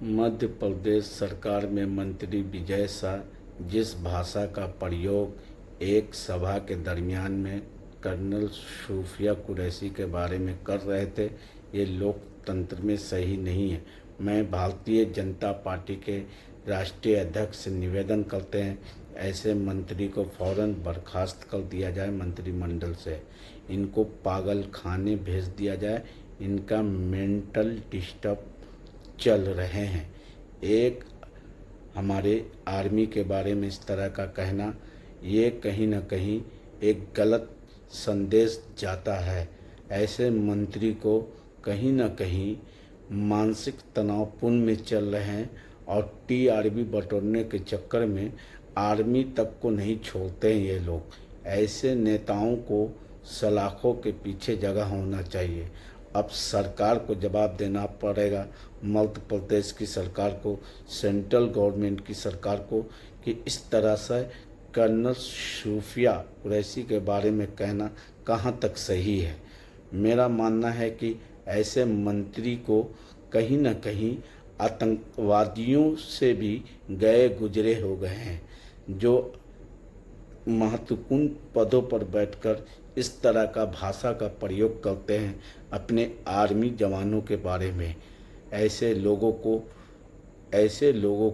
मध्य प्रदेश सरकार में मंत्री विजय शाह जिस भाषा का प्रयोग एक सभा के दरमियान में कर्नल सूफिया कुरैशी के बारे में कर रहे थे, ये लोकतंत्र में सही नहीं है। मैं भारतीय जनता पार्टी के राष्ट्रीय अध्यक्ष से निवेदन करते हैं, ऐसे मंत्री को फौरन बर्खास्त कर दिया जाए मंत्रिमंडल से। इनको पागल खाने भेज दिया जाए। इनका मेंटल डिस्टर्ब चल रहे हैं। एक हमारे आर्मी के बारे में इस तरह का कहना, ये कहीं ना कहीं एक गलत संदेश जाता है। ऐसे मंत्री को कहीं ना कहीं मानसिक तनावपूर्ण में चल रहे हैं और टीआरपी बटोरने के चक्कर में आर्मी तक को नहीं छोड़ते हैं ये लोग। ऐसे नेताओं को सलाखों के पीछे जगह होना चाहिए। अब सरकार को जवाब देना पड़ेगा, मध्य प्रदेश की सरकार को, सेंट्रल गवर्नमेंट की सरकार को, कि इस तरह से कर्नल सूफिया कुरैशी के बारे में कहना कहाँ तक सही है। मेरा मानना है कि ऐसे मंत्री को कहीं ना कहीं आतंकवादियों से भी गए गुजरे हो गए हैं, जो महत्वपूर्ण पदों पर बैठकर इस तरह का भाषा का प्रयोग करते हैं अपने आर्मी जवानों के बारे में। ऐसे लोगों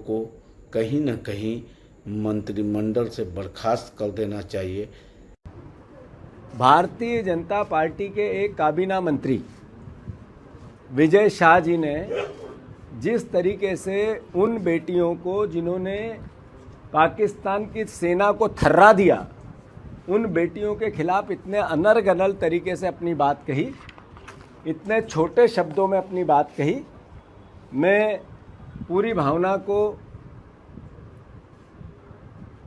को कहीं ना कहीं मंत्रिमंडल से बर्खास्त कर देना चाहिए। भारतीय जनता पार्टी के एक काबीना मंत्री विजय शाह जी ने जिस तरीके से उन बेटियों को जिन्होंने पाकिस्तान की सेना को थर्रा दिया, उन बेटियों के खिलाफ इतने अनर्गल तरीके से अपनी बात कही, इतने छोटे शब्दों में अपनी बात कही, मैं पूरी भावना को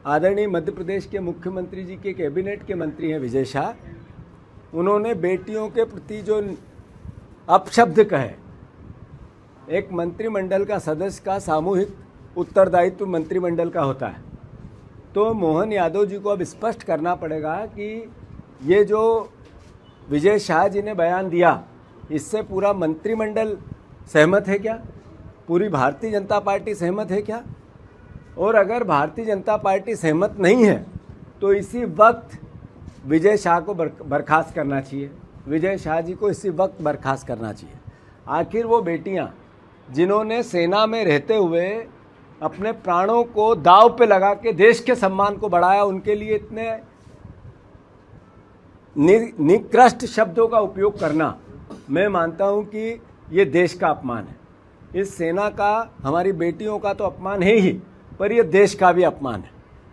आदरणीय मध्य प्रदेश के मुख्यमंत्री जी के कैबिनेट के मंत्री हैं विजय शाह, उन्होंने बेटियों के प्रति जो अपशब्द कहे, एक मंत्रिमंडल का सदस्य का सामूहिक उत्तरदायित्व मंत्रिमंडल का होता है, तो मोहन यादव जी को अब स्पष्ट करना पड़ेगा कि ये जो विजय शाह जी ने बयान दिया, इससे पूरा मंत्रिमंडल सहमत है क्या? पूरी भारतीय जनता पार्टी सहमत है क्या? और अगर भारतीय जनता पार्टी सहमत नहीं है तो इसी वक्त विजय शाह को बर्खास्त करना चाहिए। विजय शाह जी को इसी वक्त बर्खास्त करना चाहिए। आखिर वो बेटियां जिन्होंने सेना में रहते हुए अपने प्राणों को दांव पे लगा के देश के सम्मान को बढ़ाया, उनके लिए इतने निकृष्ट शब्दों का उपयोग करना, मैं मानता हूं कि ये देश का अपमान है। इस सेना का, हमारी बेटियों का तो अपमान है ही, पर यह देश का भी अपमान है।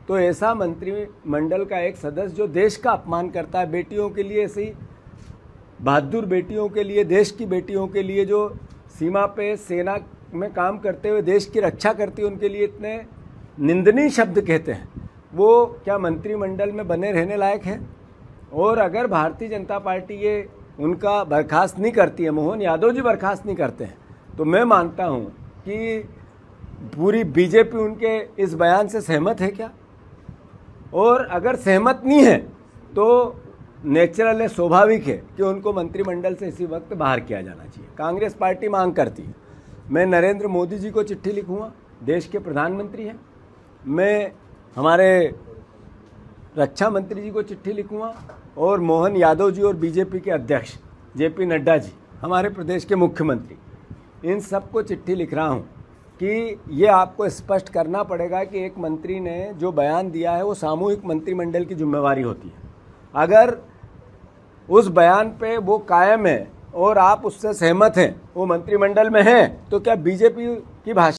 तो ऐसा मंत्रिमंडल का एक सदस्य जो देश का अपमान करता है, बेटियों के लिए, ऐसी बहादुर बेटियों के लिए, देश की बेटियों के लिए जो सीमा पे सेना में काम करते हुए देश की रक्षा करती है, उनके लिए इतने निंदनीय शब्द कहते हैं, वो क्या मंत्रिमंडल में बने रहने लायक है? और अगर भारतीय जनता पार्टी ये उनका बर्खास्त नहीं करती है, मोहन यादव जी बर्खास्त नहीं करते हैं, तो मैं मानता हूँ कि पूरी बीजेपी उनके इस बयान से सहमत है क्या? और अगर सहमत नहीं है तो नेचुरल है, स्वाभाविक है कि उनको मंत्रिमंडल से इसी वक्त बाहर किया जाना चाहिए। कांग्रेस पार्टी मांग करती है। मैं नरेंद्र मोदी जी को चिट्ठी लिखूंगा, देश के प्रधानमंत्री हैं। मैं हमारे रक्षा मंत्री जी को चिट्ठी लिखूंगा और मोहन यादव जी और बीजेपी के अध्यक्ष जेपी नड्डा जी, हमारे प्रदेश के मुख्यमंत्री, इन सबको चिट्ठी लिख रहा हूं कि ये आपको स्पष्ट करना पड़ेगा कि एक मंत्री ने जो बयान दिया है वो सामूहिक मंत्रिमंडल की जिम्मेवारी होती है। अगर उस बयान पे वो कायम है और आप उससे सहमत हैं, वो मंत्रिमंडल में हैं, तो क्या बीजेपी की भाषा